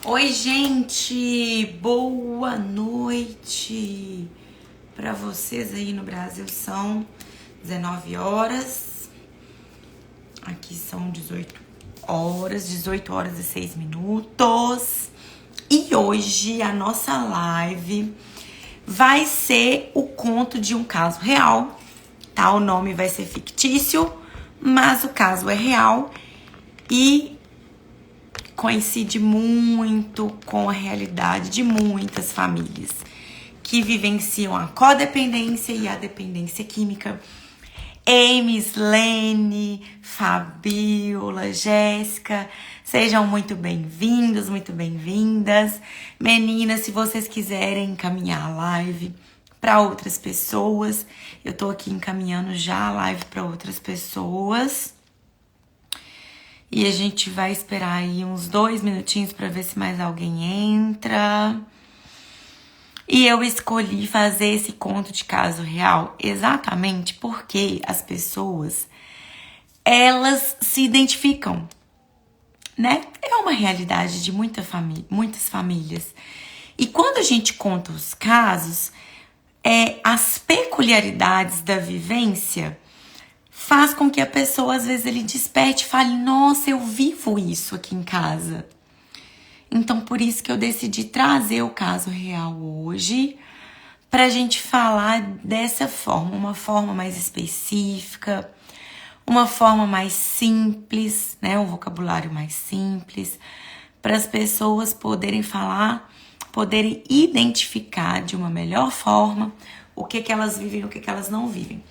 Oi, gente! Boa noite! Para vocês aí no Brasil são 19 horas. Aqui são 18 horas e 6 minutos. E hoje a nossa live vai ser o conto de um caso real, tá? O nome vai ser fictício, mas o caso é real e coincide muito com a realidade de muitas famílias que vivenciam a codependência e a dependência química. Amy, Slene, Fabiola, Jéssica, sejam muito bem-vindos, muito bem-vindas. Meninas, se vocês quiserem encaminhar a live para outras pessoas, eu tô aqui encaminhando já a live para outras pessoas. E a gente vai esperar aí uns 2 minutinhos para ver se mais alguém entra. E eu escolhi fazer esse conto de caso real exatamente porque as pessoas, elas se identificam, né? É uma realidade de muitas famílias. E quando a gente conta os casos, as peculiaridades da vivência faz com que a pessoa, às vezes, ele desperte e fale, nossa, eu vivo isso aqui em casa. Então, por isso que eu decidi trazer o caso real hoje, pra gente falar dessa forma, uma forma mais específica, uma forma mais simples, né? Um vocabulário mais simples, para as pessoas poderem falar, poderem identificar de uma melhor forma o que elas vivem e o que elas não vivem.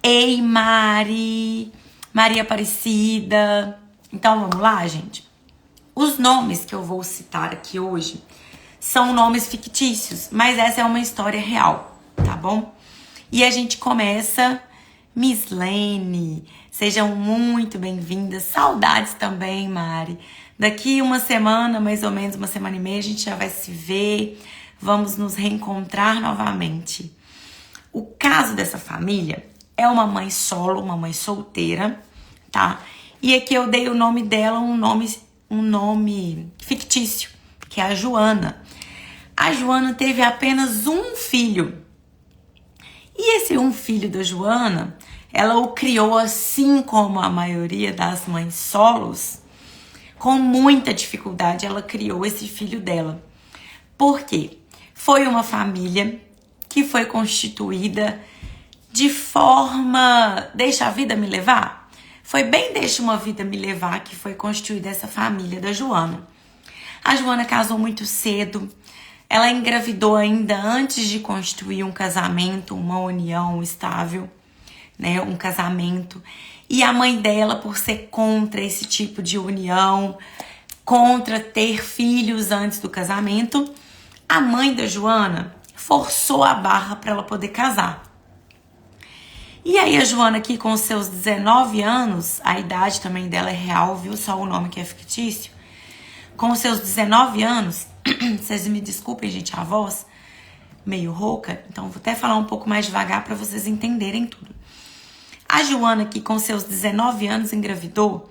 Ei, Mari, Maria Aparecida. Então, vamos lá, gente? Os nomes que eu vou citar aqui hoje são nomes fictícios, mas essa é uma história real, tá bom? E a gente começa, Miss Lene, sejam muito bem-vindas. Saudades também, Mari. Daqui uma semana, mais ou menos uma semana e meia, a gente já vai se ver, vamos nos reencontrar novamente. O caso dessa família é uma mãe solo, uma mãe solteira, tá? E aqui eu dei o nome dela, um nome fictício, que é a Joana. A Joana teve apenas um filho. E esse um filho da Joana, ela o criou assim como a maioria das mães solos, com muita dificuldade ela criou esse filho dela. Por quê? Foi uma família que foi constituída de forma deixa a vida me levar. Foi bem deixa uma vida me levar que foi constituída essa família da Joana. A Joana casou muito cedo. Ela engravidou ainda antes de constituir um casamento, uma união estável, né, um casamento. E a mãe dela, por ser contra esse tipo de união, contra ter filhos antes do casamento, a mãe da Joana forçou a barra para ela poder casar. E aí a Joana aqui com seus 19 anos, a idade também dela é real, viu? Só o nome que é fictício. Com seus 19 anos, vocês me desculpem, gente, a voz meio rouca, então vou até falar um pouco mais devagar para vocês entenderem tudo. A Joana aqui com seus 19 anos engravidou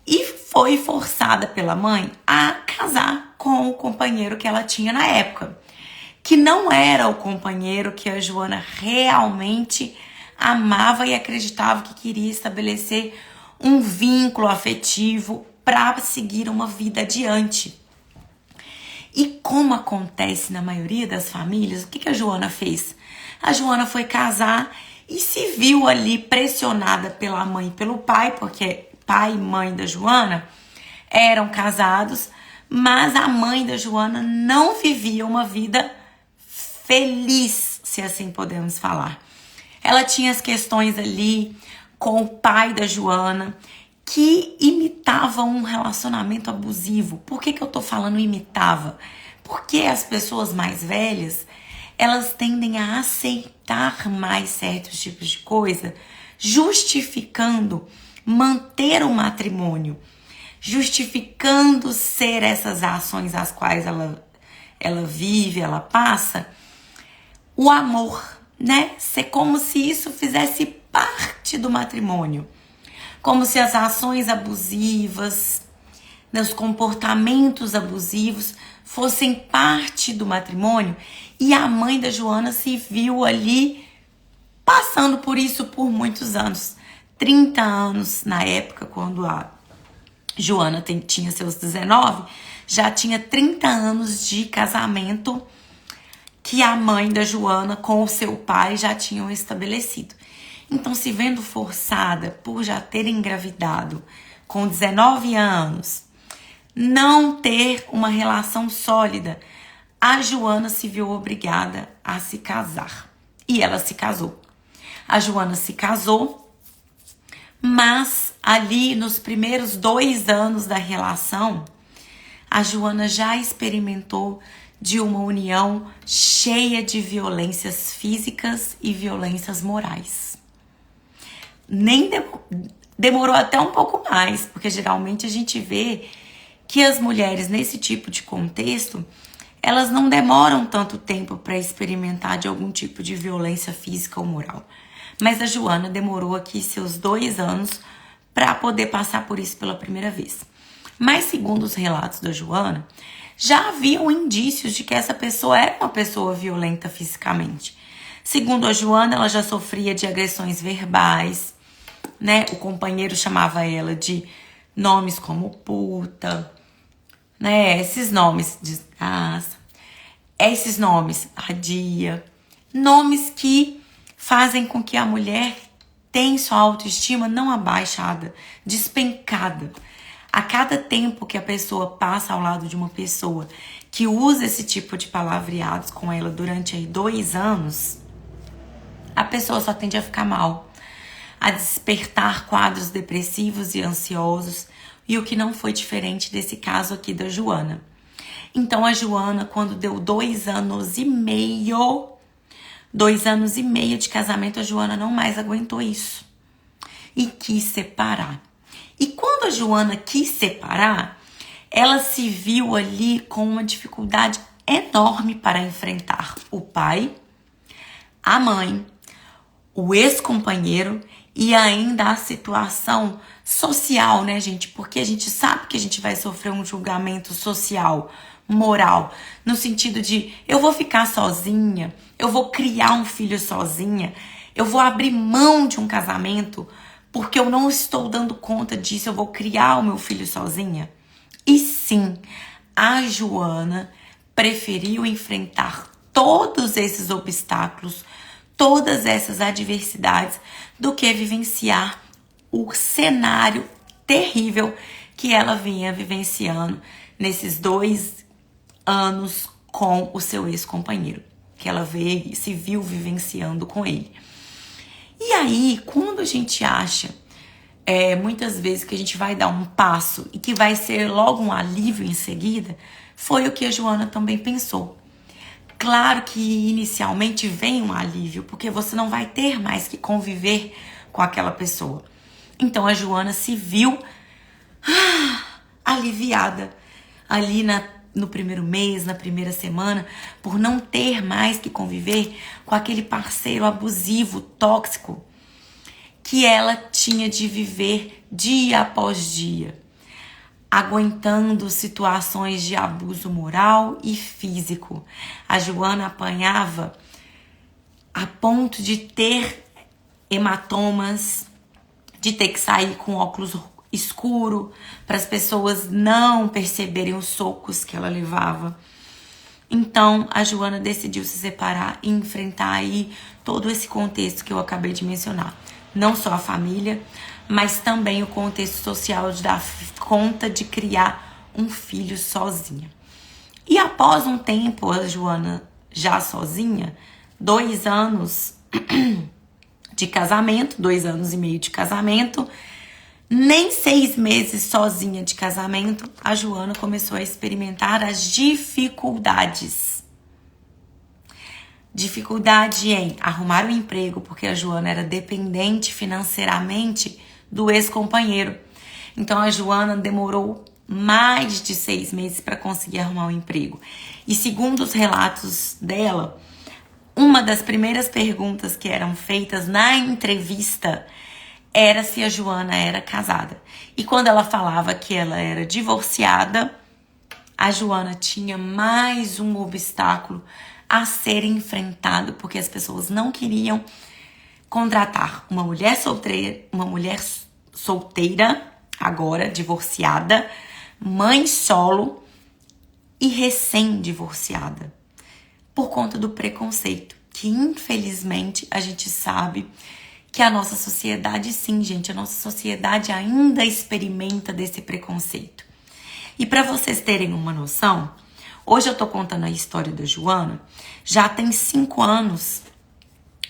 e foi forçada pela mãe a casar com o companheiro que ela tinha na época, que não era o companheiro que a Joana realmente amava e acreditava que queria estabelecer um vínculo afetivo para seguir uma vida adiante. E como acontece na maioria das famílias, o que a Joana fez? A Joana foi casar e se viu ali pressionada pela mãe e pelo pai, porque pai e mãe da Joana eram casados, mas a mãe da Joana não vivia uma vida feliz, se assim podemos falar. Ela tinha as questões ali com o pai da Joana, que imitava um relacionamento abusivo. Por que eu tô falando imitava? Porque as pessoas mais velhas, elas tendem a aceitar mais certos tipos de coisa, justificando manter o matrimônio, justificando ser essas ações às quais ela vive, ela passa, o amor, né? Ser como se isso fizesse parte do matrimônio. Como se as ações abusivas, os comportamentos abusivos fossem parte do matrimônio, e a mãe da Joana se viu ali passando por isso por muitos anos. 30 anos na época, quando a Joana tinha seus 19, já tinha 30 anos de casamento que a mãe da Joana com o seu pai já tinham estabelecido. Então, se vendo forçada por já ter engravidado com 19 anos, não ter uma relação sólida, a Joana se viu obrigada a se casar. E ela se casou. A Joana se casou, mas ali nos primeiros 2 anos da relação, a Joana já experimentou de uma união cheia de violências físicas e violências morais. Nem demorou até um pouco mais, porque geralmente a gente vê que as mulheres nesse tipo de contexto, elas não demoram tanto tempo para experimentar de algum tipo de violência física ou moral. Mas a Joana demorou aqui seus 2 anos para poder passar por isso pela primeira vez. Mas segundo os relatos da Joana, já haviam indícios de que essa pessoa era uma pessoa violenta fisicamente. Segundo a Joana, ela já sofria de agressões verbais, né? O companheiro chamava ela de nomes como puta, né? Esses nomes, desgraça, esses nomes, adia, nomes que fazem com que a mulher tenha sua autoestima não abaixada, despencada. A cada tempo que a pessoa passa ao lado de uma pessoa que usa esse tipo de palavreados com ela durante aí 2 anos, a pessoa só tende a ficar mal, a despertar quadros depressivos e ansiosos, e o que não foi diferente desse caso aqui da Joana. Então a Joana, quando deu 2 anos e meio, 2 anos e meio de casamento, a Joana não mais aguentou isso e quis separar. E quando a Joana quis separar, ela se viu ali com uma dificuldade enorme para enfrentar o pai, a mãe, o ex-companheiro e ainda a situação social, né, gente? Porque a gente sabe que a gente vai sofrer um julgamento social, moral, no sentido de eu vou ficar sozinha, eu vou criar um filho sozinha, eu vou abrir mão de um casamento porque eu não estou dando conta disso, eu vou criar o meu filho sozinha. E sim, a Joana preferiu enfrentar todos esses obstáculos, todas essas adversidades, do que vivenciar o cenário terrível que ela vinha vivenciando nesses 2 anos com o seu ex-companheiro, que ela veio, se viu vivenciando com ele. E aí, quando a gente acha, muitas vezes, que a gente vai dar um passo e que vai ser logo um alívio em seguida, foi o que a Joana também pensou. Claro que inicialmente vem um alívio, porque você não vai ter mais que conviver com aquela pessoa. Então a Joana se viu aliviada ali no primeiro mês, na primeira semana, por não ter mais que conviver com aquele parceiro abusivo, tóxico, que ela tinha de viver dia após dia, aguentando situações de abuso moral e físico. A Joana apanhava a ponto de ter hematomas, de ter que sair com óculos escuro para as pessoas não perceberem os socos que ela levava. Então a Joana decidiu se separar e enfrentar aí todo esse contexto que eu acabei de mencionar. Não só a família, mas também o contexto social de dar conta de criar um filho sozinha. E após um tempo, a Joana já sozinha, 2 anos de casamento, 2 anos e meio de casamento, nem 6 meses sozinha de casamento, a Joana começou a experimentar as dificuldades. Dificuldade em arrumar um emprego, porque a Joana era dependente financeiramente do ex-companheiro. Então a Joana demorou mais de 6 meses para conseguir arrumar um emprego. E segundo os relatos dela, uma das primeiras perguntas que eram feitas na entrevista era se a Joana era casada. E quando ela falava que ela era divorciada, a Joana tinha mais um obstáculo a ser enfrentado, porque as pessoas não queriam contratar uma mulher solteira, agora divorciada, mãe solo e recém-divorciada, por conta do preconceito, que infelizmente a gente sabe que a nossa sociedade, sim, gente, a nossa sociedade ainda experimenta desse preconceito. E para vocês terem uma noção, hoje eu tô contando a história da Joana, já tem 5 anos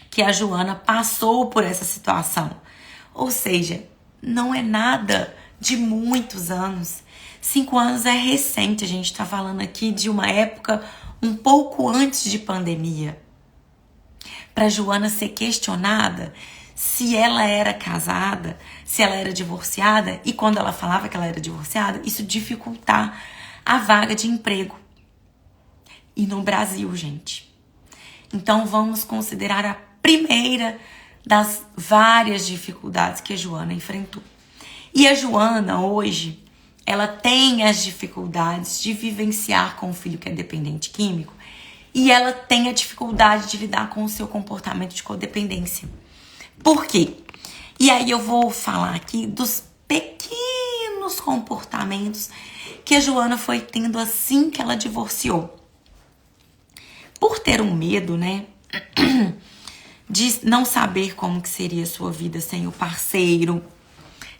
que a Joana passou por essa situação. Ou seja, não é nada de muitos anos. 5 anos é recente, a gente tá falando aqui de uma época um pouco antes de pandemia. Para Joana ser questionada se ela era casada, se ela era divorciada, e quando ela falava que ela era divorciada, isso dificultar a vaga de emprego. E no Brasil, gente. Então vamos considerar a primeira das várias dificuldades que a Joana enfrentou. E a Joana hoje, ela tem as dificuldades de vivenciar com o filho que é dependente químico, e ela tem a dificuldade de lidar com o seu comportamento de codependência. Por quê? E aí eu vou falar aqui dos pequenos comportamentos que a Joana foi tendo assim que ela divorciou. Por ter um medo, né, de não saber como que seria a sua vida sem o parceiro,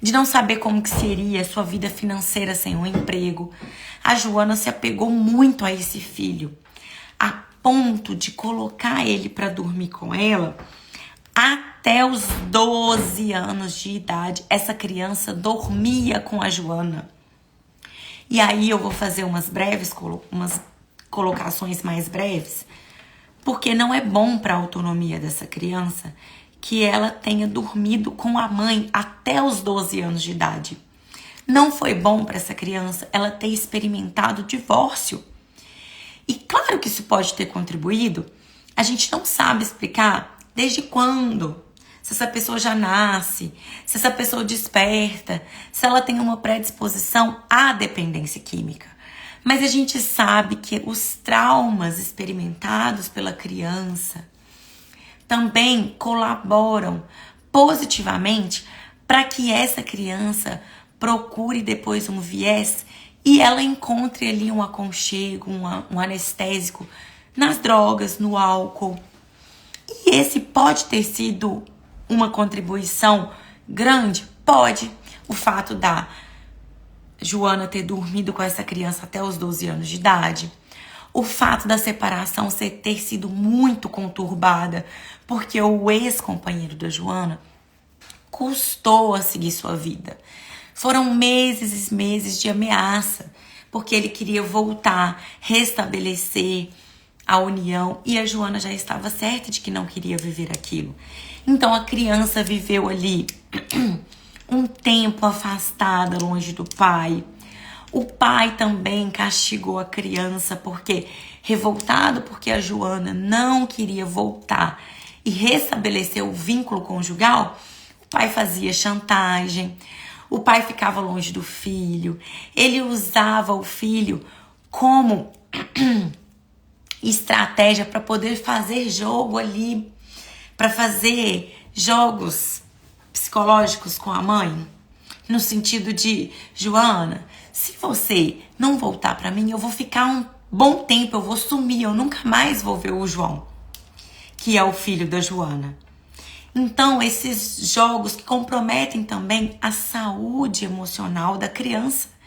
de não saber como que seria a sua vida financeira sem um emprego, a Joana se apegou muito a esse filho, a ponto de colocar ele para dormir com ela. Até os 12 anos de idade, essa criança dormia com a Joana. E aí eu vou fazer umas colocações mais breves, porque não é bom para a autonomia dessa criança que ela tenha dormido com a mãe até os 12 anos de idade. Não foi bom para essa criança ela ter experimentado o divórcio. E claro que isso pode ter contribuído, a gente não sabe explicar desde quando, se essa pessoa já nasce, se essa pessoa desperta, se ela tem uma predisposição à dependência química. Mas a gente sabe que os traumas experimentados pela criança também colaboram positivamente para que essa criança procure depois um viés e ela encontre ali um aconchego, um anestésico nas drogas, no álcool. E esse pode ter sido uma contribuição grande? Pode. O fato da Joana ter dormido com essa criança até os 12 anos de idade. O fato da separação ter sido muito conturbada, porque o ex-companheiro da Joana custou a seguir sua vida. Foram meses e meses de ameaça, porque ele queria voltar, restabelecer a união, e a Joana já estava certa de que não queria viver aquilo. Então a criança viveu ali um tempo afastada, longe do pai. O pai também castigou a criança porque, revoltado porque a Joana não queria voltar e restabelecer o vínculo conjugal, o pai fazia chantagem, o pai ficava longe do filho, ele usava o filho como estratégia para poder fazer jogo ali, para fazer jogos psicológicos com a mãe, no sentido de: Joana, se você não voltar para mim, eu vou ficar um bom tempo, eu vou sumir, eu nunca mais vou ver o João, que é o filho da Joana. Então, esses jogos que comprometem também a saúde emocional da criança.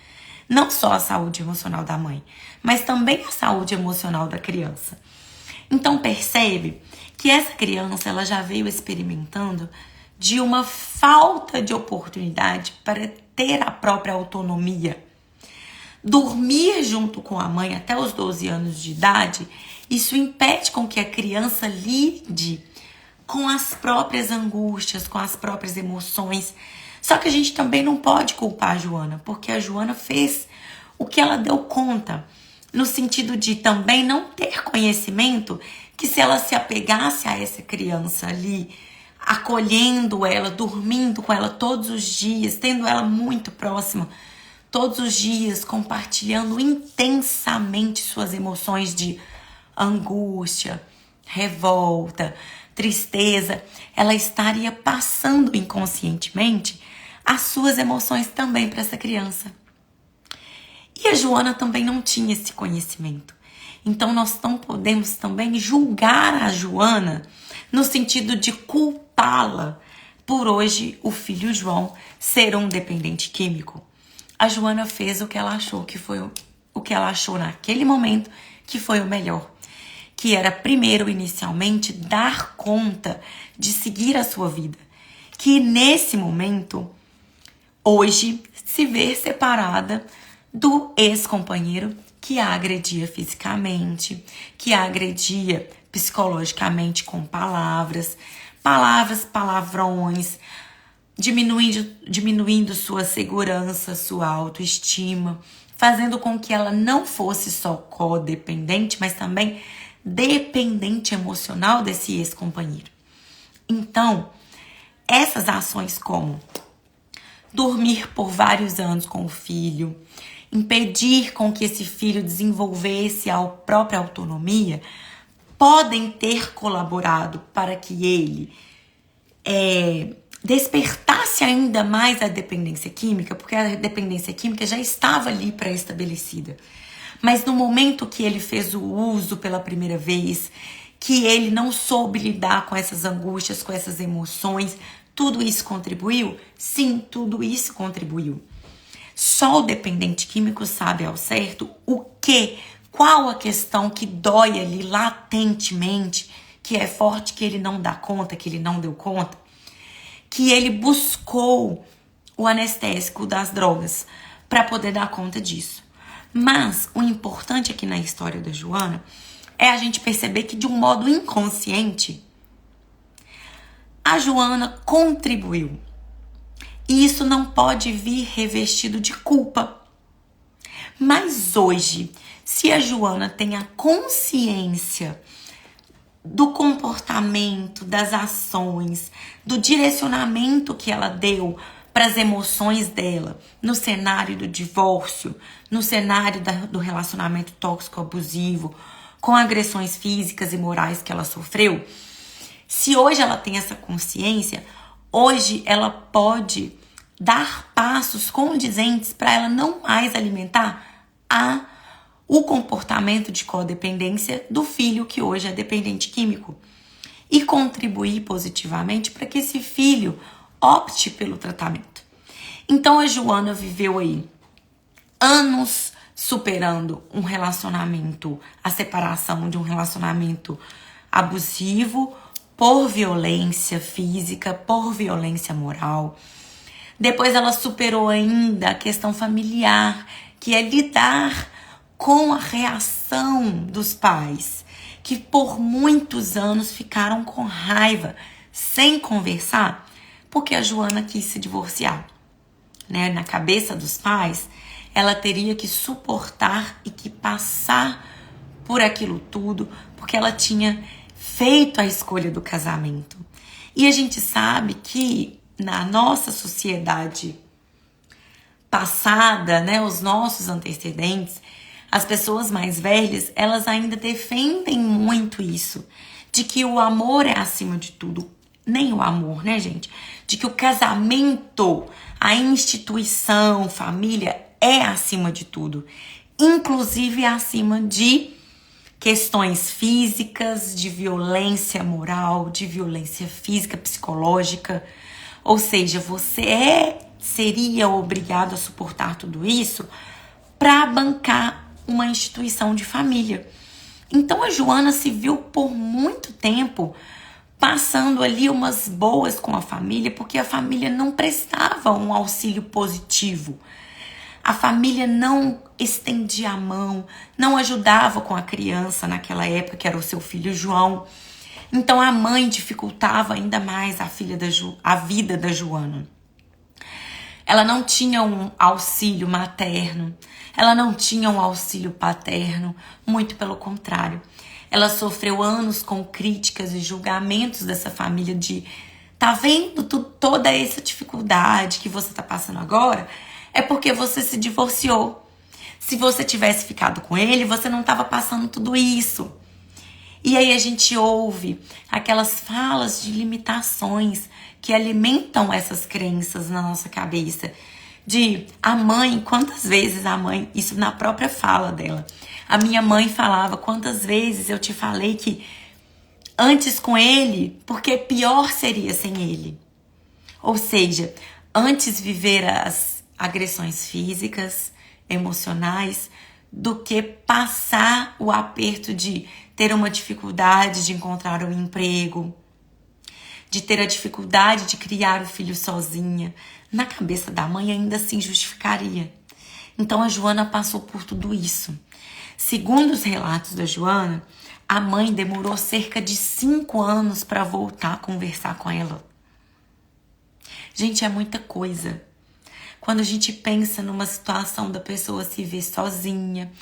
Não só a saúde emocional da mãe, mas também a saúde emocional da criança. Então percebe que essa criança ela já veio experimentando de uma falta de oportunidade para ter a própria autonomia. Dormir junto com a mãe até os 12 anos de idade, isso impede com que a criança lide com as próprias angústias, com as próprias emoções. Só que a gente também não pode culpar a Joana, porque a Joana fez o que ela deu conta, no sentido de também não ter conhecimento que se ela se apegasse a essa criança ali acolhendo ela, dormindo com ela todos os dias, tendo ela muito próxima todos os dias, compartilhando intensamente suas emoções de angústia, revolta, tristeza, ela estaria passando inconscientemente as suas emoções também para essa criança. E a Joana também não tinha esse conhecimento. Então nós não podemos também julgar a Joana no sentido de culpá-la por hoje o filho João ser um dependente químico. A Joana fez o que ela achou que foi o que ela achou naquele momento que foi o melhor, que era primeiro, inicialmente, dar conta de seguir a sua vida, que nesse momento, hoje, se ver separada do ex-companheiro que a agredia fisicamente, que a agredia psicologicamente com palavrões, diminuindo sua segurança, sua autoestima, fazendo com que ela não fosse só codependente, mas também dependente emocional desse ex-companheiro. Então, essas ações como dormir por vários anos com o filho, impedir com que esse filho desenvolvesse a própria autonomia, podem ter colaborado para que ele despertasse ainda mais a dependência química, porque a dependência química já estava ali pré-estabelecida. Mas no momento que ele fez o uso pela primeira vez, que ele não soube lidar com essas angústias, com essas emoções, tudo isso contribuiu? Sim, tudo isso contribuiu. Só o dependente químico sabe ao certo qual a questão que dói ali latentemente, que é forte, que ele não dá conta, que ele não deu conta, que ele buscou o anestésico das drogas para poder dar conta disso. Mas o importante aqui na história da Joana é a gente perceber que de um modo inconsciente, a Joana contribuiu. E isso não pode vir revestido de culpa. Mas hoje, se a Joana tem a consciência do comportamento, das ações, do direcionamento que ela deu para as emoções dela no cenário do divórcio, no cenário do relacionamento tóxico abusivo, com agressões físicas e morais que ela sofreu, se hoje ela tem essa consciência, hoje ela pode dar passos condizentes para ela não mais alimentar o comportamento de codependência do filho que hoje é dependente químico e contribuir positivamente para que esse filho opte pelo tratamento. Então a Joana viveu aí anos superando um relacionamento, a separação de um relacionamento abusivo por violência física, por violência moral. Depois ela superou ainda a questão familiar, que é lidar com a reação dos pais, que por muitos anos ficaram com raiva, sem conversar, porque a Joana quis se divorciar. Né? Na cabeça dos pais, ela teria que suportar e que passar por aquilo tudo, porque ela tinha feito a escolha do casamento. E a gente sabe que na nossa sociedade passada, né, os nossos antecedentes, as pessoas mais velhas, elas ainda defendem muito isso, de que o amor é acima de tudo. Nem o amor, né, gente? De que o casamento, a instituição, família é acima de tudo. Inclusive acima de questões físicas, de violência moral, de violência física, psicológica. Ou seja, você seria obrigado a suportar tudo isso para bancar uma instituição de família. Então a Joana se viu por muito tempo passando ali umas boas com a família, porque a família não prestava um auxílio positivo. A família não estendia a mão, não ajudava com a criança naquela época, que era o seu filho João. Então a mãe dificultava ainda mais a vida da Joana. Ela não tinha um auxílio materno, ela não tinha um auxílio paterno, muito pelo contrário. Ela sofreu anos com críticas e julgamentos dessa família de Tá vendo toda essa dificuldade que você tá passando agora? É porque você se divorciou. Se você tivesse ficado com ele, você não tava passando tudo isso. E aí a gente ouve aquelas falas de limitações que alimentam essas crenças na nossa cabeça. De a mãe, quantas vezes a mãe, isso na própria fala dela. A minha mãe falava, quantas vezes eu te falei que antes com ele, porque pior seria sem ele. Ou seja, antes viver as agressões físicas, emocionais, do que passar o aperto de ter uma dificuldade de encontrar um emprego, de ter a dificuldade de criar o filho sozinha. Na cabeça da mãe ainda assim justificaria. Então a Joana passou por tudo isso. Segundo os relatos da Joana, a mãe demorou cerca de 5 anos para voltar a conversar com ela. Gente, é muita coisa. Quando a gente pensa numa situação da pessoa se ver sozinha,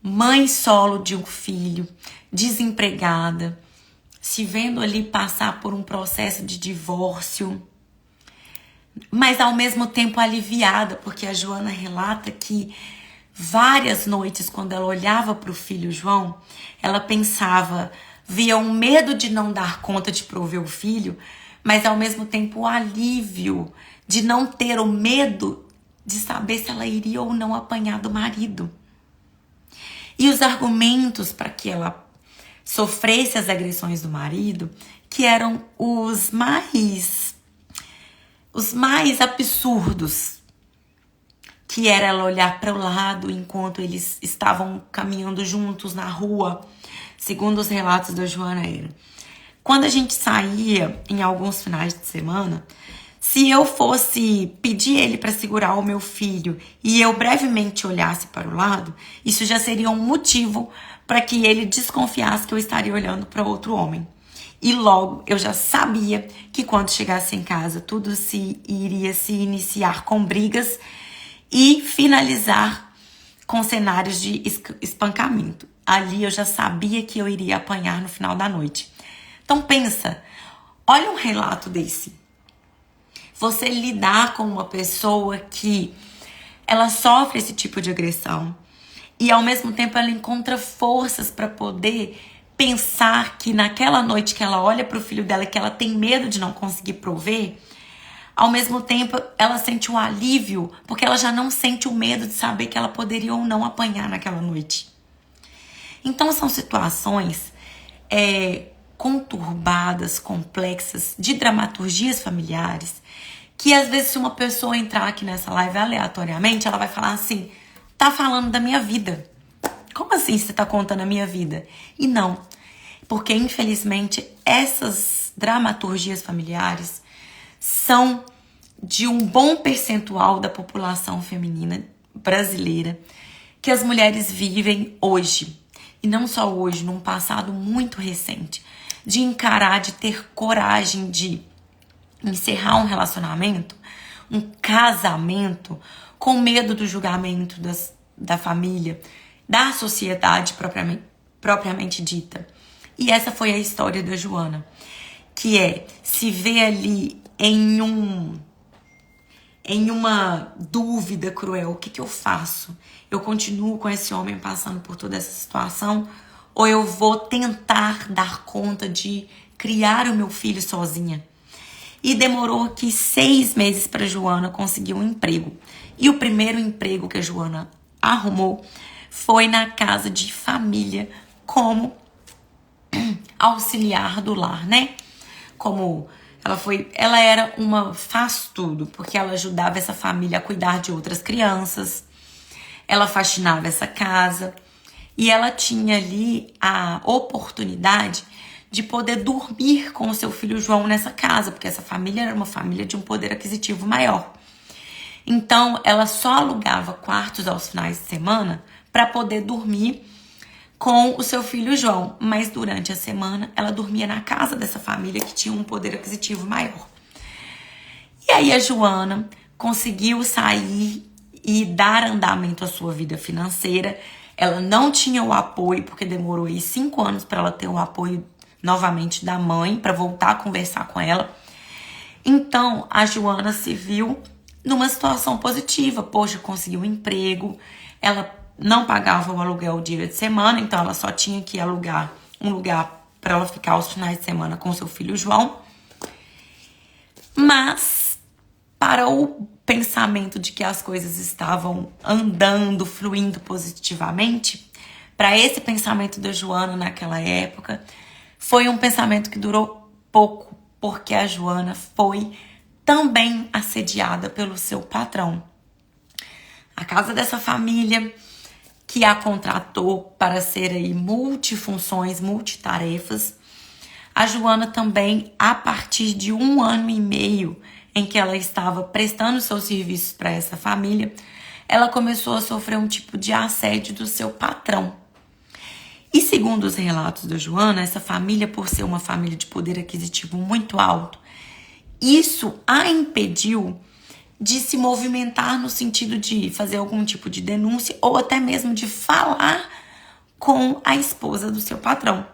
mãe solo de um filho, desempregada, se vendo ali passar por um processo de divórcio, mas ao mesmo tempo aliviada, porque a Joana relata que várias noites, quando ela olhava para o filho João, ela pensava, via um medo de não dar conta de prover o filho, mas ao mesmo tempo o alívio de não ter o medo de saber se ela iria ou não apanhar do marido. E os argumentos para que ela sofresse as agressões do marido, que eram os mais absurdos, que era ela olhar para o lado enquanto eles estavam caminhando juntos na rua, segundo os relatos da Joana era. Quando a gente saía em alguns finais de semana, se eu fosse pedir ele para segurar o meu filho e eu brevemente olhasse para o lado, isso já seria um motivo para que ele desconfiasse que eu estaria olhando para outro homem. E logo eu já sabia que quando chegasse em casa tudo iria se iniciar com brigas e finalizar com cenários de espancamento. Ali eu já sabia que eu iria apanhar no final da noite. Então pensa, olha um relato desse. Você lidar com uma pessoa que ela sofre esse tipo de agressão e ao mesmo tempo ela encontra forças para poder pensar que naquela noite que ela olha para o filho dela, que ela tem medo de não conseguir prover, ao mesmo tempo ela sente um alívio porque ela já não sente o medo de saber que ela poderia ou não apanhar naquela noite. Então são situações conturbadas, complexas, de dramaturgias familiares, que às vezes se uma pessoa entrar aqui nessa live aleatoriamente, ela vai falar assim, tá falando da minha vida. Como assim você tá contando a minha vida? E não, porque infelizmente essas dramaturgias familiares são de um bom percentual da população feminina brasileira que as mulheres vivem hoje. E não só hoje, num passado muito recente. De encarar, de ter coragem de encerrar um relacionamento, um casamento, com medo do julgamento da família, da sociedade propriamente dita. E essa foi a história da Joana, que se vê ali em uma dúvida cruel. O que eu faço? Eu continuo com esse homem passando por toda essa situação? Ou eu vou tentar dar conta de criar o meu filho sozinha? E demorou aqui 6 meses para Joana conseguir um emprego. E o primeiro emprego que a Joana arrumou foi na casa de família como auxiliar do lar, né? Como ela era uma faz-tudo, porque ela ajudava essa família a cuidar de outras crianças, ela faxinava essa casa e ela tinha ali a oportunidade de poder dormir com o seu filho João nessa casa, porque essa família era uma família de um poder aquisitivo maior. Então, ela só alugava quartos aos finais de semana para poder dormir com o seu filho João, mas durante a semana ela dormia na casa dessa família que tinha um poder aquisitivo maior. E aí a Joana conseguiu sair e dar andamento à sua vida financeira. Ela não tinha o apoio, porque demorou aí 5 anos para ela ter o apoio novamente da mãe, para voltar a conversar com ela. Então, a Joana se viu numa situação positiva. Poxa, conseguiu um emprego, ela não pagava o aluguel dia de semana, então ela só tinha que alugar um lugar para ela ficar aos finais de semana com seu filho João. Mas, para o pensamento de que as coisas estavam andando, fluindo positivamente, para esse pensamento da Joana naquela época, foi um pensamento que durou pouco, porque a Joana foi também assediada pelo seu patrão. A casa dessa família, que a contratou para ser aí multifunções, multitarefas, a Joana também, a partir de 1 ano e meio em que ela estava prestando seus serviços para essa família, ela começou a sofrer um tipo de assédio do seu patrão. E segundo os relatos da Joana, essa família, por ser uma família de poder aquisitivo muito alto, isso a impediu de se movimentar no sentido de fazer algum tipo de denúncia ou até mesmo de falar com a esposa do seu patrão,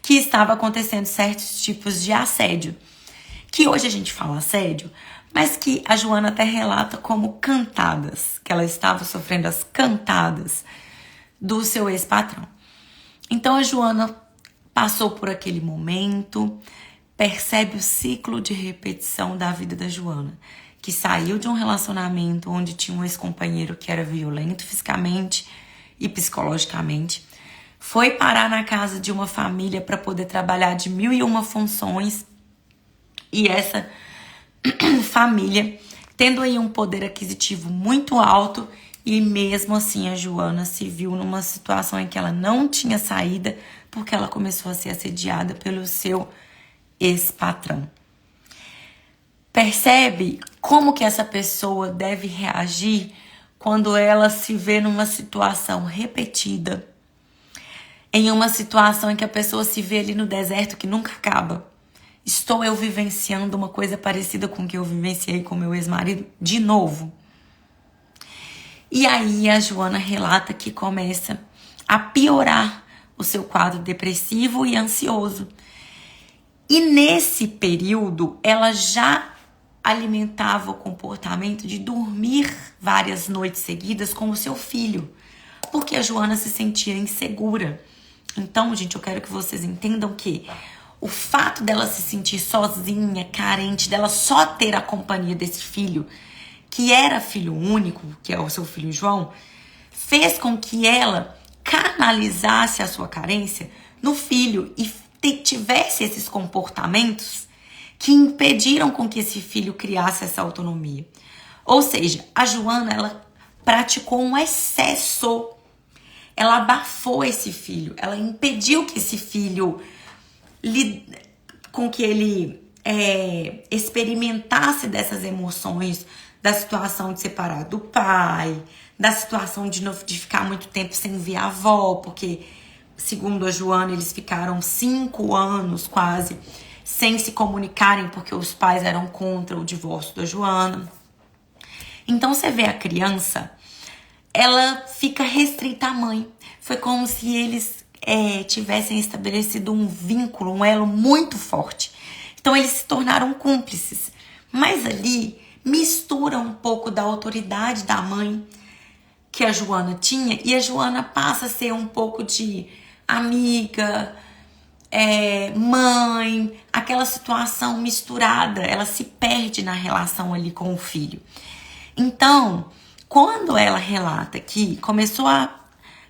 que estava acontecendo certos tipos de assédio, que hoje a gente fala assédio, mas que a Joana até relata como cantadas, que ela estava sofrendo as cantadas do seu ex-patrão. Então a Joana passou por aquele momento, percebe o ciclo de repetição da vida da Joana, que saiu de um relacionamento onde tinha um ex-companheiro que era violento fisicamente e psicologicamente, foi parar na casa de uma família para poder trabalhar de 1001 funções, e essa família tendo aí um poder aquisitivo muito alto, e mesmo assim a Joana se viu numa situação em que ela não tinha saída, porque ela começou a ser assediada pelo seu ex-patrão. Percebe como que essa pessoa deve reagir quando ela se vê numa situação repetida, em uma situação em que a pessoa se vê ali no deserto que nunca acaba. Estou eu vivenciando uma coisa parecida com o que eu vivenciei com meu ex-marido de novo. E aí a Joana relata que começa a piorar o seu quadro depressivo e ansioso. E nesse período ela já alimentava o comportamento de dormir várias noites seguidas com o seu filho, porque a Joana se sentia insegura. Então, gente, eu quero que vocês entendam que o fato dela se sentir sozinha, carente, dela só ter a companhia desse filho, que era filho único, que é o seu filho João, fez com que ela canalizasse a sua carência no filho e tivesse esses comportamentos que impediram com que esse filho criasse essa autonomia. Ou seja, a Joana, ela praticou um excesso. Ela abafou esse filho, ela impediu que esse filho com que ele experimentasse dessas emoções, da situação de separar do pai, da situação de ficar muito tempo sem ver a avó, porque, segundo a Joana, eles ficaram 5 anos quase sem se comunicarem, porque os pais eram contra o divórcio da Joana. Então você vê a criança, ela fica restrita à mãe. Foi como se eles tivessem estabelecido um vínculo, um elo muito forte. Então eles se tornaram cúmplices. Mas ali mistura um pouco da autoridade da mãe que a Joana tinha, e a Joana passa a ser um pouco de amiga, mãe, aquela situação misturada. Ela se perde na relação ali com o filho. Então, quando ela relata que começou a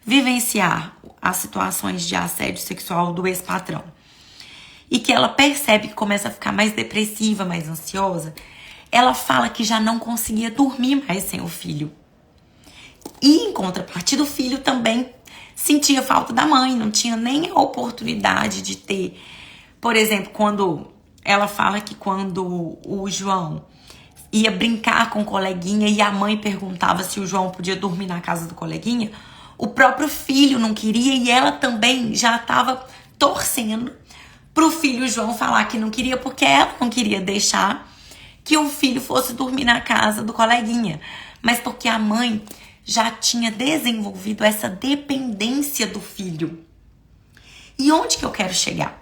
vivenciar as situações de assédio sexual do ex-patrão e que ela percebe que começa a ficar mais depressiva, mais ansiosa, ela fala que já não conseguia dormir mais sem o filho. E, em contrapartida, o filho também sentia falta da mãe, não tinha nem a oportunidade de ter. Por exemplo, quando ela fala que quando o João ia brincar com o coleguinha e a mãe perguntava se o João podia dormir na casa do coleguinha, o próprio filho não queria, e ela também já estava torcendo pro filho João falar que não queria, porque ela não queria deixar que o filho fosse dormir na casa do coleguinha, mas porque a mãe já tinha desenvolvido essa dependência do filho. E onde que eu quero chegar?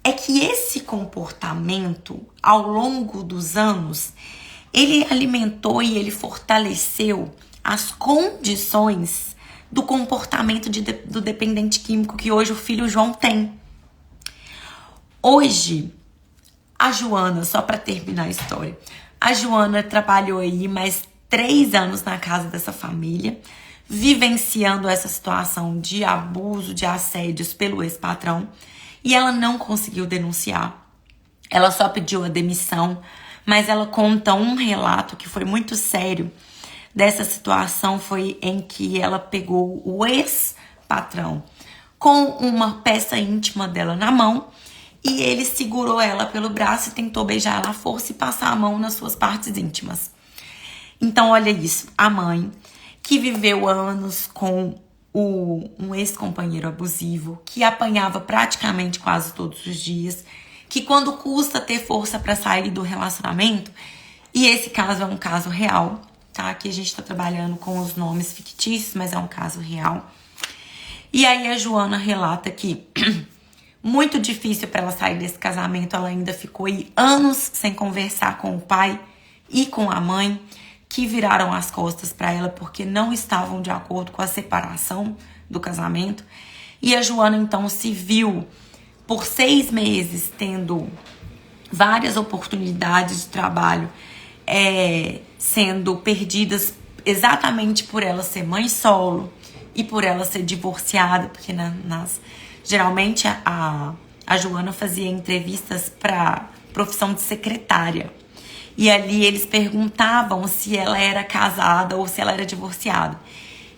é que esse comportamento, ao longo dos anos, ele alimentou e ele fortaleceu as condições do comportamento do dependente químico que hoje o filho João tem. Hoje, a Joana, só para terminar a história, a Joana trabalhou aí mais 3 anos na casa dessa família, vivenciando essa situação de abuso, de assédios pelo ex-patrão, e ela não conseguiu denunciar. Ela só pediu a demissão, mas ela conta um relato que foi muito sério dessa situação, foi em que ela pegou o ex-patrão com uma peça íntima dela na mão e ele segurou ela pelo braço e tentou beijar ela à força e passar a mão nas suas partes íntimas. Então, olha isso, a mãe que viveu anos com um ex-companheiro abusivo, que apanhava praticamente quase todos os dias, que quando custa ter força para sair do relacionamento, e esse caso é um caso real, tá? Aqui a gente tá trabalhando com os nomes fictícios, mas é um caso real. E aí a Joana relata que muito difícil para ela sair desse casamento, ela ainda ficou aí anos sem conversar com o pai e com a mãe, que viraram as costas para ela porque não estavam de acordo com a separação do casamento. E a Joana então se viu por 6 meses tendo várias oportunidades de trabalho sendo perdidas exatamente por ela ser mãe solo e por ela ser divorciada, porque geralmente a Joana fazia entrevistas para profissão de secretária. E ali eles perguntavam se ela era casada ou se ela era divorciada.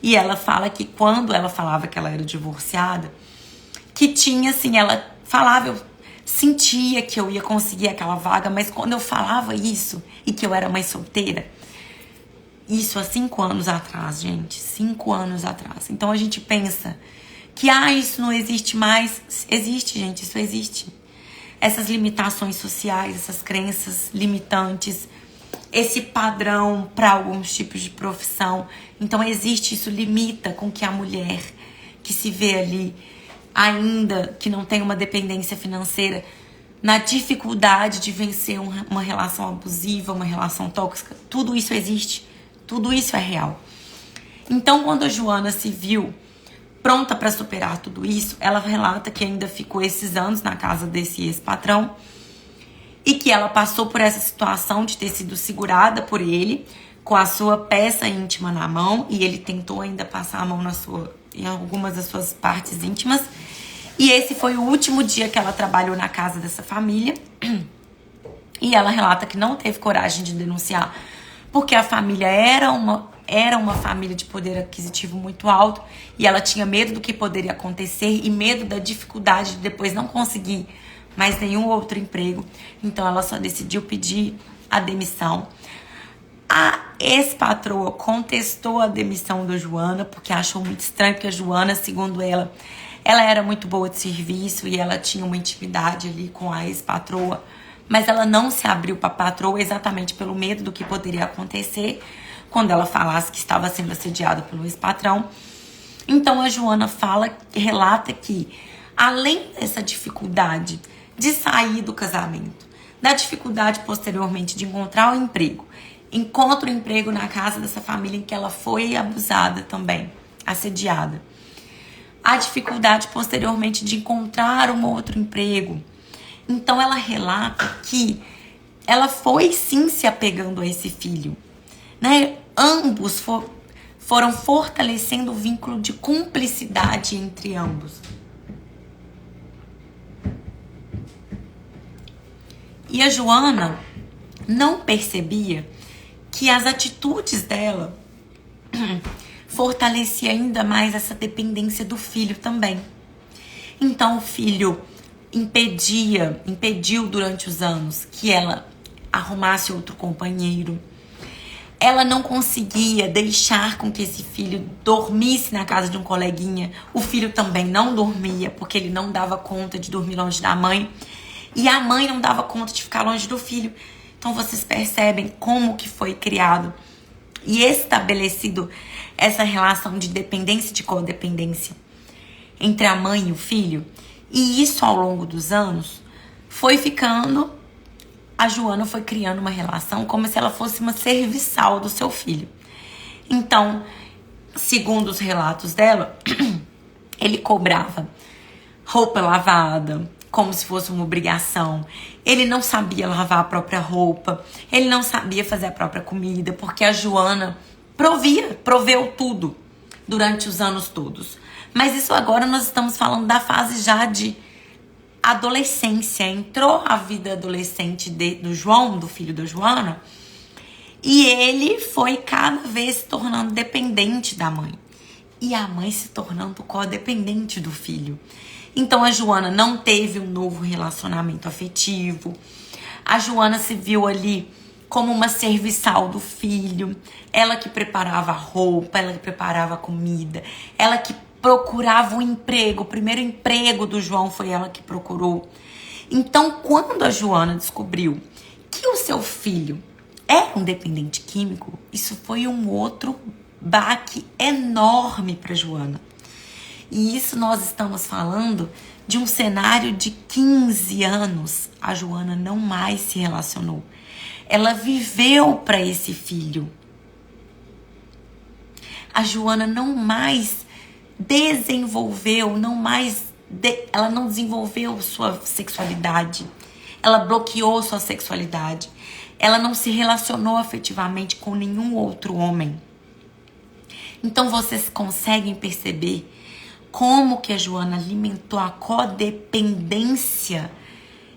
E ela fala que quando ela falava que ela era divorciada, que tinha assim, ela falava, eu sentia que eu ia conseguir aquela vaga, mas quando eu falava isso e que eu era mãe solteira, isso há 5 anos atrás, gente, 5 anos atrás. Então a gente pensa que isso não existe mais. Existe, gente, isso existe. Essas limitações sociais, essas crenças limitantes, esse padrão para alguns tipos de profissão. Então existe, isso limita com que a mulher que se vê ali, ainda que não tem uma dependência financeira, na dificuldade de vencer uma relação abusiva, uma relação tóxica, tudo isso existe, tudo isso é real. Então quando a Joana se viu pronta para superar tudo isso, ela relata que ainda ficou esses anos na casa desse ex-patrão e que ela passou por essa situação de ter sido segurada por ele com a sua peça íntima na mão e ele tentou ainda passar a mão em algumas das suas partes íntimas. E esse foi o último dia que ela trabalhou na casa dessa família e ela relata que não teve coragem de denunciar porque a família era uma família de poder aquisitivo muito alto e ela tinha medo do que poderia acontecer e medo da dificuldade de depois não conseguir mais nenhum outro emprego. Então ela só decidiu pedir a demissão. A ex-patroa contestou a demissão da Joana porque achou muito estranho, porque a Joana, segundo ela era muito boa de serviço e ela tinha uma intimidade ali com a ex-patroa, mas ela não se abriu para a patroa exatamente pelo medo do que poderia acontecer quando ela falasse que estava sendo assediada pelo ex-patrão. Então a Joana relata que, além dessa dificuldade de sair do casamento, da dificuldade posteriormente de encontrar um emprego, encontra o emprego na casa dessa família em que ela foi abusada também, assediada. A dificuldade posteriormente de encontrar um outro emprego. Então ela relata que ela foi sim se apegando a esse filho, né? Ambos foram fortalecendo o vínculo de cumplicidade entre ambos. E a Joana não percebia que as atitudes dela fortaleciam ainda mais essa dependência do filho também. Então o filho impediu durante os anos que ela arrumasse outro companheiro. Ela não conseguia deixar com que esse filho dormisse na casa de um coleguinha. O filho também não dormia, porque ele não dava conta de dormir longe da mãe. E a mãe não dava conta de ficar longe do filho. Então vocês percebem como que foi criado e estabelecido essa relação de dependência e de codependência entre a mãe e o filho. E isso ao longo dos anos Foi ficando, a Joana foi criando uma relação como se ela fosse uma serviçal do seu filho. Então, segundo os relatos dela, ele cobrava roupa lavada, como se fosse uma obrigação. Ele não sabia lavar a própria roupa, ele não sabia fazer a própria comida, porque a Joana proveu tudo durante os anos todos. Mas isso agora nós estamos falando da fase já de adolescência. Entrou a vida adolescente do João, do filho da Joana, e ele foi cada vez se tornando dependente da mãe. E a mãe se tornando codependente do filho. Então a Joana não teve um novo relacionamento afetivo. A Joana se viu ali como uma serviçal do filho. Ela que preparava a roupa, ela que preparava a comida, ela que procurava um emprego. O primeiro emprego do João foi ela que procurou. Então, quando a Joana descobriu que o seu filho era um dependente químico, isso foi um outro baque enorme para Joana. E isso nós estamos falando de um cenário de 15 anos. A Joana não mais se relacionou. Ela viveu para esse filho. A Joana não mais desenvolveu, ela não desenvolveu sua sexualidade. Ela bloqueou sua sexualidade. Ela não se relacionou afetivamente com nenhum outro homem. Então vocês conseguem perceber como que a Joana alimentou a codependência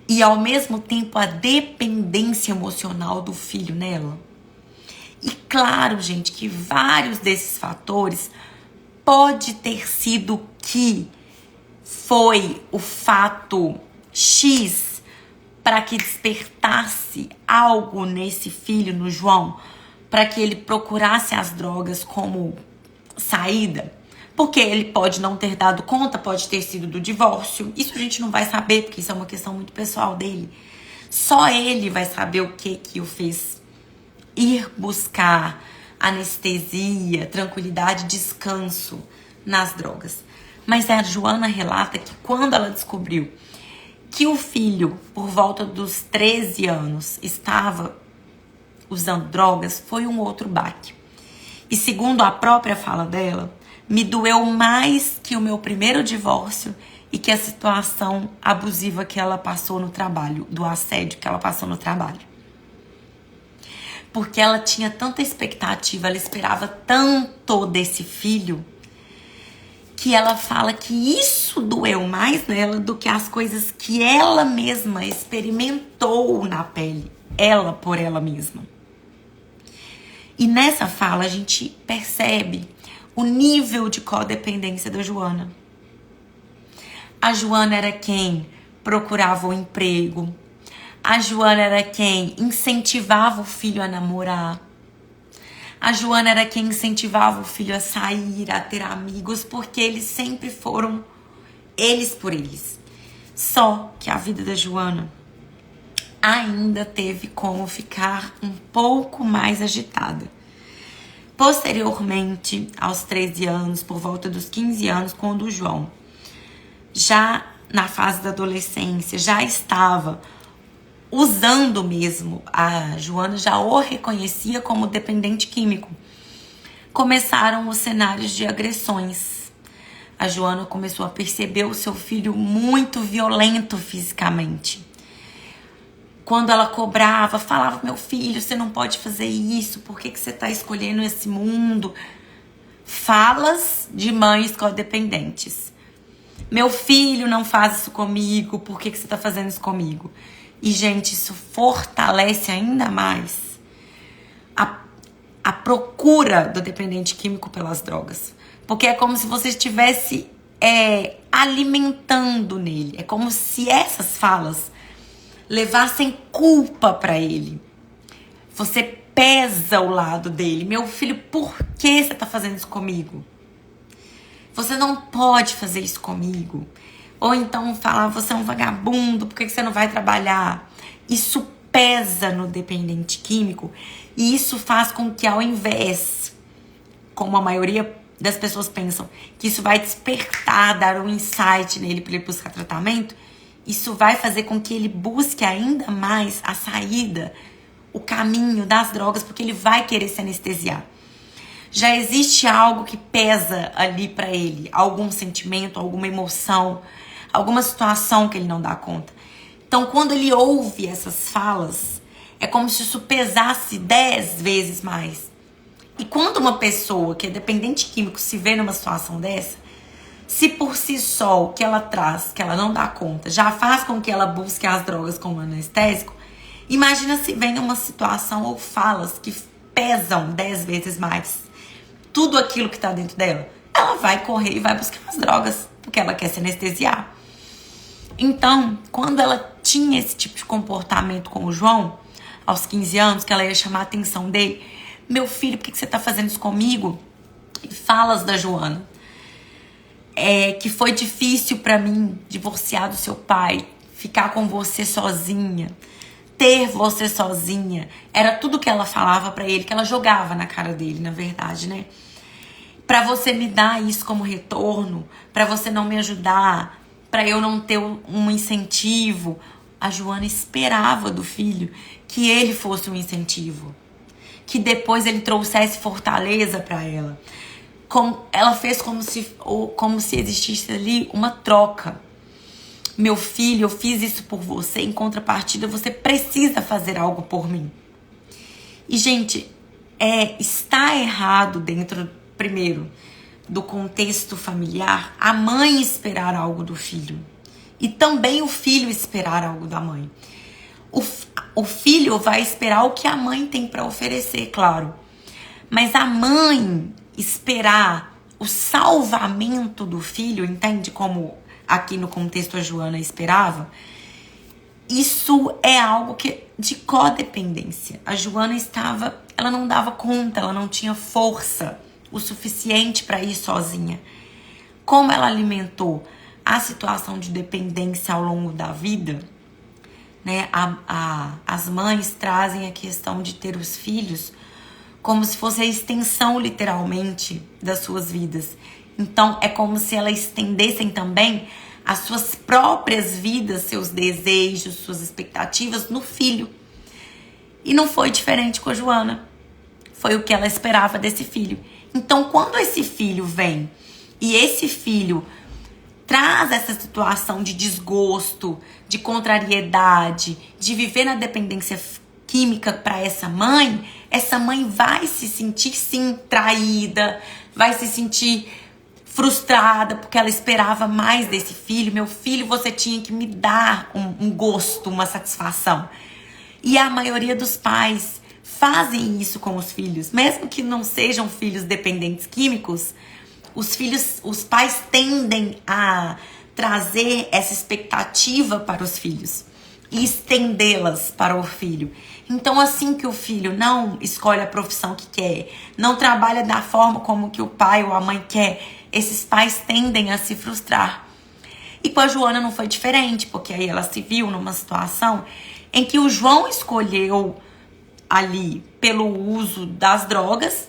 e ao mesmo tempo a dependência emocional do filho nela? E claro, gente, que vários desses fatores pode ter sido que foi o fato X para que despertasse algo nesse filho, no João, para que ele procurasse as drogas como saída. Porque ele pode não ter dado conta, pode ter sido do divórcio. Isso a gente não vai saber, porque isso é uma questão muito pessoal dele. Só ele vai saber o que o fez ir buscar anestesia, tranquilidade, descanso nas drogas. Mas a Joana relata que quando ela descobriu que o filho, por volta dos 13 anos, estava usando drogas, foi um outro baque. E segundo a própria fala dela, me doeu mais que o meu primeiro divórcio e que a situação abusiva que ela passou no trabalho, do assédio que ela passou no trabalho. Porque ela tinha tanta expectativa, ela esperava tanto desse filho, que ela fala que isso doeu mais nela do que as coisas que ela mesma experimentou na pele, ela por ela mesma. E nessa fala a gente percebe o nível de codependência da Joana. A Joana era quem procurava o emprego. A Joana era quem incentivava o filho a namorar. A Joana era quem incentivava o filho a sair, a ter amigos, porque eles sempre foram eles por eles. Só que a vida da Joana ainda teve como ficar um pouco mais agitada. Posteriormente, aos 13 anos, por volta dos 15 anos, quando o João, já na fase da adolescência, já estava usando mesmo, a Joana já o reconhecia como dependente químico. Começaram os cenários de agressões. A Joana começou a perceber o seu filho muito violento fisicamente. Quando ela cobrava, falava: meu filho, você não pode fazer isso, por que você está escolhendo esse mundo? Falas de mães codependentes. Meu filho não faz isso comigo, por que você está fazendo isso comigo? E, gente, isso fortalece ainda mais a procura do dependente químico pelas drogas. Porque é como se você estivesse alimentando nele. É como se essas falas levassem culpa pra ele. Você pesa o lado dele. Meu filho, por que você tá fazendo isso comigo? Você não pode fazer isso comigo. Ou então falar: você é um vagabundo, por que você não vai trabalhar? Isso pesa no dependente químico. E isso faz com que, ao invés, como a maioria das pessoas pensam, que isso vai despertar, dar um insight nele para ele buscar tratamento, Isso vai fazer com que ele busque ainda mais a saída, o caminho das drogas, porque ele vai querer se anestesiar. Já existe algo que pesa ali pra ele, algum sentimento, alguma emoção, alguma situação que ele não dá conta. Então, quando ele ouve essas falas, é como se isso pesasse 10 vezes mais. E quando uma pessoa que é dependente químico se vê numa situação dessa, se por si só o que ela traz, que ela não dá conta, já faz com que ela busque as drogas como anestésico, imagina se vem uma situação ou falas que pesam 10 vezes mais tudo aquilo que tá dentro dela. Ela vai correr e vai buscar as drogas, porque ela quer se anestesiar. Então, quando ela tinha esse tipo de comportamento com o João, aos 15 anos, que ela ia chamar a atenção dele, meu filho, por que você tá fazendo isso comigo? E falas da Joana. Que foi difícil pra mim divorciar do seu pai, ficar com você sozinha, ter você sozinha. Era tudo que ela falava pra ele, que ela jogava na cara dele, na verdade, né? Pra você me dar isso como retorno, pra você não me ajudar, pra eu não ter um incentivo. A Joana esperava do filho que ele fosse um incentivo, que depois ele trouxesse fortaleza pra ela. Ela fez como se existisse ali uma troca. Meu filho, eu fiz isso por você, em contrapartida você precisa fazer algo por mim. E, gente, está errado dentro, primeiro, do contexto familiar, a mãe esperar algo do filho. E também o filho esperar algo da mãe. O filho vai esperar o que a mãe tem para oferecer, claro. Mas a mãe esperar o salvamento do filho, entende como aqui no contexto a Joana esperava? Isso é algo de codependência. A Joana ela não dava conta, ela não tinha força o suficiente para ir sozinha. Como ela alimentou a situação de dependência ao longo da vida, né? As mães trazem a questão de ter os filhos como se fosse a extensão, literalmente, das suas vidas. Então, é como se elas estendessem também as suas próprias vidas, seus desejos, suas expectativas no filho. E não foi diferente com a Joana. Foi o que ela esperava desse filho. Então, quando esse filho vem e esse filho traz essa situação de desgosto, de contrariedade, de viver na dependência química para essa mãe vai se sentir, sim, traída, vai se sentir frustrada, porque ela esperava mais desse filho. Meu filho, você tinha que me dar um gosto, uma satisfação. E a maioria dos pais fazem isso com os filhos, mesmo que não sejam filhos dependentes químicos. Os pais tendem a trazer essa expectativa para os filhos e estendê-las para o filho. Então, assim que o filho não escolhe a profissão que quer, não trabalha da forma como que o pai ou a mãe quer, esses pais tendem a se frustrar. E com a Joana não foi diferente, porque aí ela se viu numa situação em que o João escolheu ali pelo uso das drogas,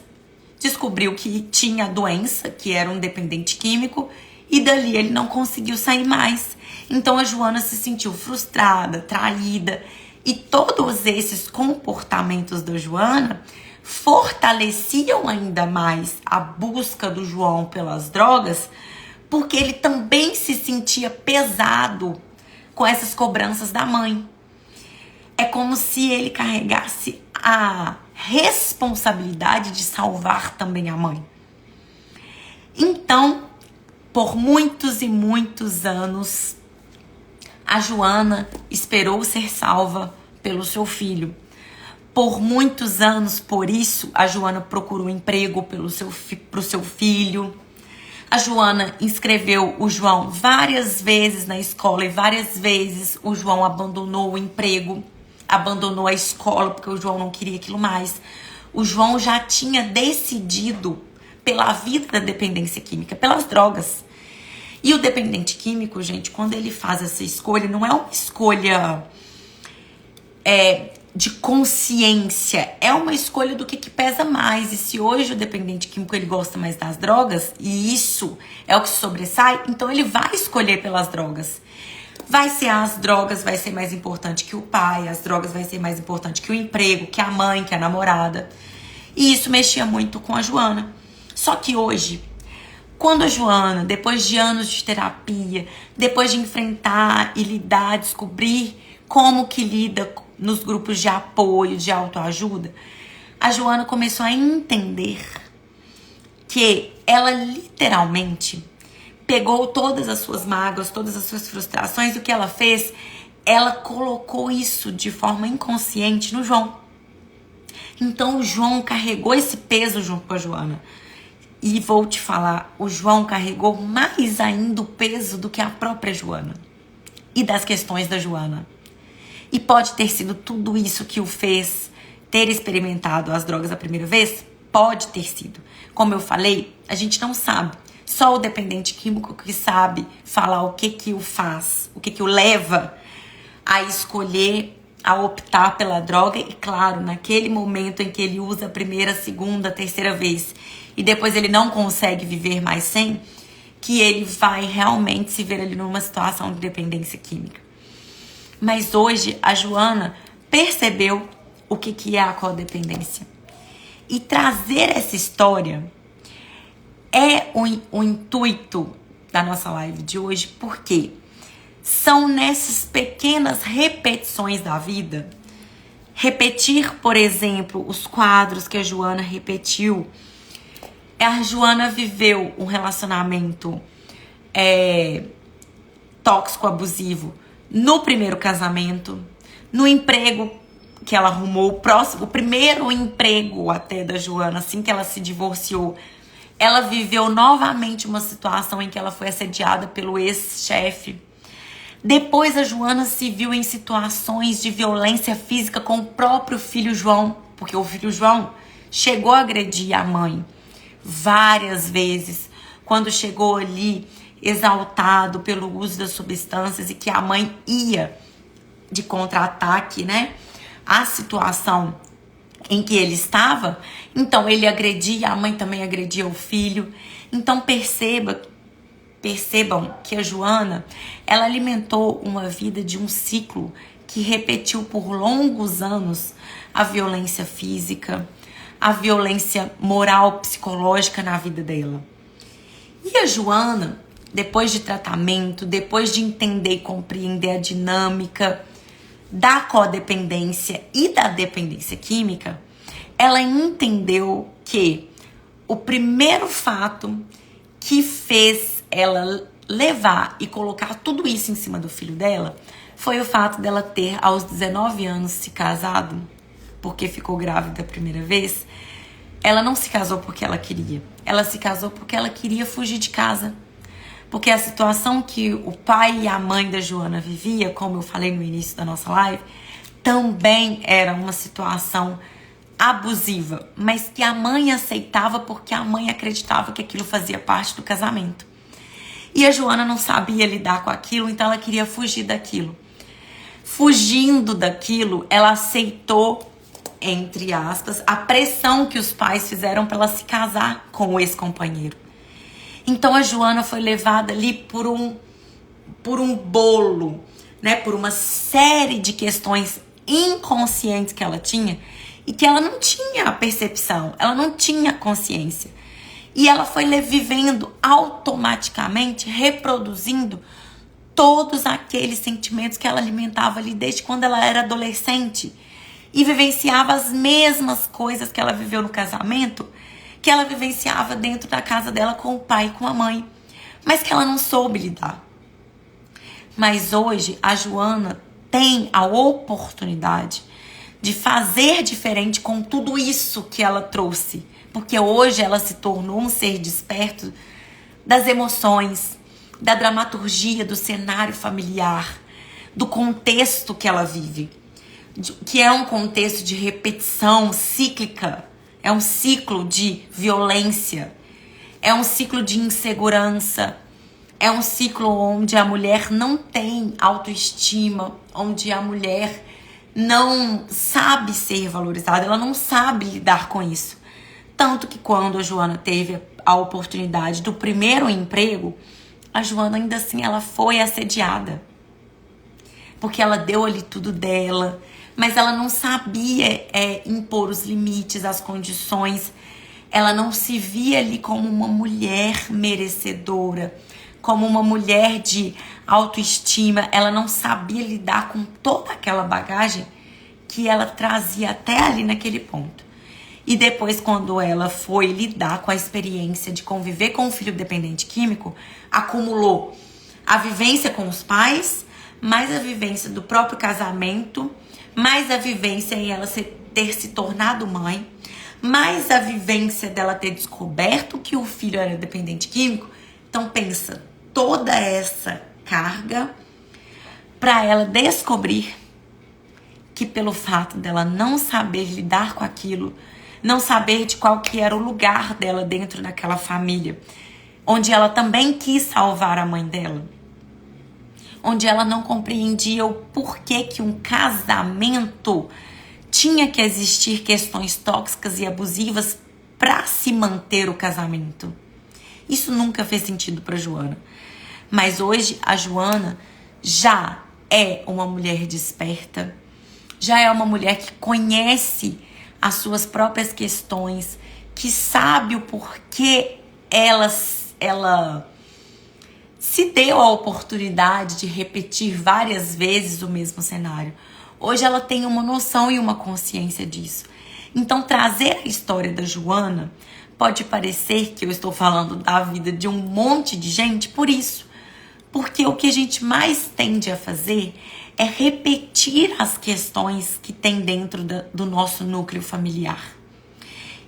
descobriu que tinha doença, que era um dependente químico, e dali ele não conseguiu sair mais. Então a Joana se sentiu frustrada, traída, e todos esses comportamentos da Joana fortaleciam ainda mais a busca do João pelas drogas, porque ele também se sentia pesado com essas cobranças da mãe. É como se ele carregasse a responsabilidade de salvar também a mãe. Então, por muitos e muitos anos, a Joana esperou ser salva pelo seu filho. Por muitos anos, por isso, a Joana procurou emprego pro seu filho. A Joana inscreveu o João várias vezes na escola e várias vezes o João abandonou o emprego, abandonou a escola porque o João não queria aquilo mais. O João já tinha decidido pela vida da dependência química, pelas drogas. E o dependente químico, gente, quando ele faz essa escolha, não é uma escolha de consciência, é uma escolha do que pesa mais. E se hoje o dependente químico ele gosta mais das drogas, e isso é o que sobressai, então ele vai escolher pelas drogas. Vai ser as drogas, vai ser mais importante que o pai, as drogas vai ser mais importante que o emprego, que a mãe, que a namorada. E isso mexia muito com a Joana. Só que hoje, quando a Joana, depois de anos de terapia, depois de enfrentar e lidar, descobrir como que lida nos grupos de apoio, de autoajuda, a Joana começou a entender que ela literalmente pegou todas as suas mágoas, todas as suas frustrações, e o que ela fez, ela colocou isso de forma inconsciente no João. Então o João carregou esse peso junto com a Joana. E vou te falar, o João carregou mais ainda o peso do que a própria Joana. E das questões da Joana. E pode ter sido tudo isso que o fez ter experimentado as drogas a primeira vez? Pode ter sido. Como eu falei, a gente não sabe. Só o dependente químico que sabe falar o que o faz, o que o leva a escolher, a optar pela droga. E claro, naquele momento em que ele usa a primeira, segunda, terceira vez e depois ele não consegue viver mais sem, que ele vai realmente se ver ali numa situação de dependência química. Mas hoje a Joana percebeu o que é a codependência. E trazer essa história é o intuito da nossa live de hoje, porque são nessas pequenas repetições da vida. Repetir, por exemplo, os quadros que a Joana repetiu. A Joana viveu um relacionamento tóxico, abusivo no primeiro casamento, no emprego que ela arrumou, o primeiro emprego até da Joana, assim que ela se divorciou, ela viveu novamente uma situação em que ela foi assediada pelo ex-chefe. Depois a Joana se viu em situações de violência física com o próprio filho João, porque o filho João chegou a agredir a mãe várias vezes, quando chegou ali exaltado pelo uso das substâncias e que a mãe ia de contra-ataque, né? A situação em que ele estava, então ele agredia, a mãe também agredia o filho. Então percebam que a Joana, ela alimentou uma vida de um ciclo que repetiu por longos anos a violência física, a violência moral, psicológica na vida dela. E a Joana, depois de tratamento, depois de entender e compreender a dinâmica da codependência e da dependência química, ela entendeu que o primeiro fato que fez ela levar e colocar tudo isso em cima do filho dela foi o fato dela ter, aos 19 anos, se casado, porque ficou grávida a primeira vez. Ela não se casou porque ela queria. Ela se casou porque ela queria fugir de casa. Porque a situação que o pai e a mãe da Joana vivia, como eu falei no início da nossa live, também era uma situação abusiva, mas que a mãe aceitava porque a mãe acreditava que aquilo fazia parte do casamento. E a Joana não sabia lidar com aquilo, então ela queria fugir daquilo. Fugindo daquilo, ela aceitou, entre aspas, a pressão que os pais fizeram para ela se casar com o ex-companheiro. Então a Joana foi levada ali por um bolo, né? Por uma série de questões inconscientes que ela tinha e que ela não tinha a percepção, ela não tinha consciência. E ela foi vivendo automaticamente, reproduzindo todos aqueles sentimentos que ela alimentava ali desde quando ela era adolescente e vivenciava as mesmas coisas que ela viveu no casamento, que ela vivenciava dentro da casa dela com o pai e com a mãe, mas que ela não soube lidar. Mas hoje a Joana tem a oportunidade de fazer diferente com tudo isso que ela trouxe, porque hoje ela se tornou um ser desperto das emoções, da dramaturgia, do cenário familiar, do contexto que ela vive, que é um contexto de repetição cíclica. É um ciclo de violência, é um ciclo de insegurança, é um ciclo onde a mulher não tem autoestima, onde a mulher não sabe ser valorizada, ela não sabe lidar com isso. Tanto que quando a Joana teve a oportunidade do primeiro emprego, a Joana ainda assim ela foi assediada. porque ela deu ali tudo dela, mas ela não sabia impor os limites, as condições. Ela não se via ali como uma mulher merecedora, como uma mulher de autoestima. Ela não sabia lidar com toda aquela bagagem que ela trazia até ali naquele ponto. E depois, quando ela foi lidar com a experiência de conviver com um filho dependente químico, acumulou a vivência com os pais, mais a vivência do próprio casamento, mais a vivência em ela ter se tornado mãe, mais a vivência dela ter descoberto que o filho era dependente químico. Então pensa, toda essa carga para ela descobrir que pelo fato dela não saber lidar com aquilo, não saber de qual que era o lugar dela dentro daquela família, onde ela também quis salvar a mãe dela, onde ela não compreendia o porquê que um casamento tinha que existir questões tóxicas e abusivas para se manter o casamento. Isso nunca fez sentido para Joana. Mas hoje a Joana já é uma mulher desperta, já é uma mulher que conhece as suas próprias questões, que sabe o porquê ela se deu a oportunidade de repetir várias vezes o mesmo cenário. Hoje ela tem uma noção e uma consciência disso. Então, trazer a história da Joana pode parecer que eu estou falando da vida de um monte de gente por isso. Porque o que a gente mais tende a fazer é repetir as questões que tem dentro do nosso núcleo familiar.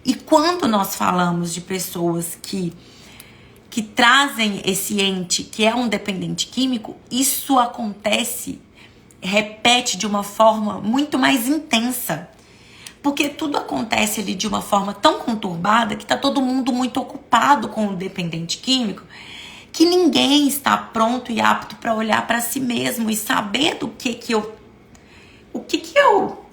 E quando nós falamos de pessoas que trazem esse ente que é um dependente químico, isso acontece, repete de uma forma muito mais intensa. Porque tudo acontece ali de uma forma tão conturbada que tá todo mundo muito ocupado com o dependente químico, que ninguém está pronto e apto para olhar para si mesmo e saber o que eu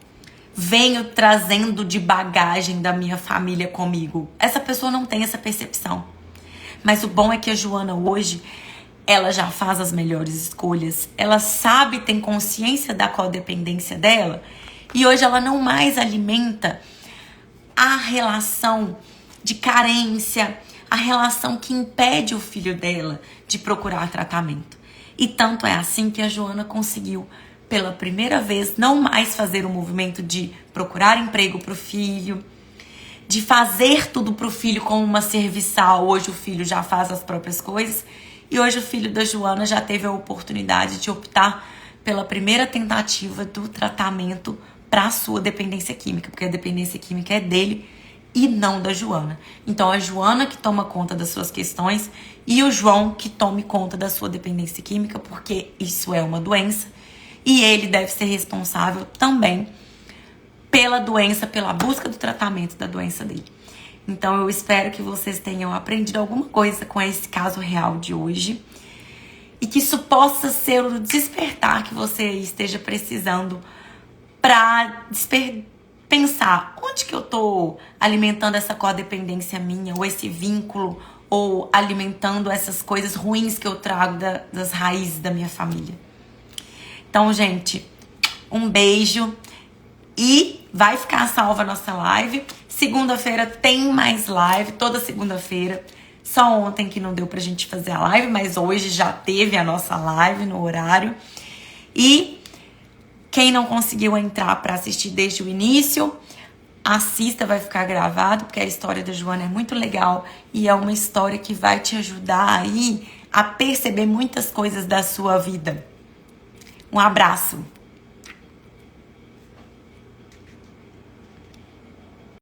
venho trazendo de bagagem da minha família comigo. Essa pessoa não tem essa percepção. Mas o bom é que a Joana hoje, ela já faz as melhores escolhas. Ela sabe, tem consciência da codependência dela. E hoje ela não mais alimenta a relação de carência, a relação que impede o filho dela de procurar tratamento. E tanto é assim que a Joana conseguiu, pela primeira vez, não mais fazer o movimento de procurar emprego para o filho, de fazer tudo pro filho como uma serviçal. Hoje o filho já faz as próprias coisas. E hoje o filho da Joana já teve a oportunidade de optar pela primeira tentativa do tratamento para a sua dependência química. Porque a dependência química é dele e não da Joana. Então a Joana que toma conta das suas questões e o João que tome conta da sua dependência química, porque isso é uma doença. E ele deve ser responsável também pela doença, pela busca do tratamento da doença dele. Então eu espero que vocês tenham aprendido alguma coisa com esse caso real de hoje e que isso possa ser o despertar que você esteja precisando para pensar onde que eu tô alimentando essa codependência minha, ou esse vínculo, ou alimentando essas coisas ruins que eu trago das raízes da minha família. Então, gente, um beijo. E vai ficar salva a nossa live. Segunda-feira tem mais live, toda segunda-feira. Só ontem que não deu pra gente fazer a live, mas hoje já teve a nossa live no horário. E quem não conseguiu entrar pra assistir desde o início, assista, vai ficar gravado, porque a história da Joana é muito legal e é uma história que vai te ajudar aí a perceber muitas coisas da sua vida. Um abraço!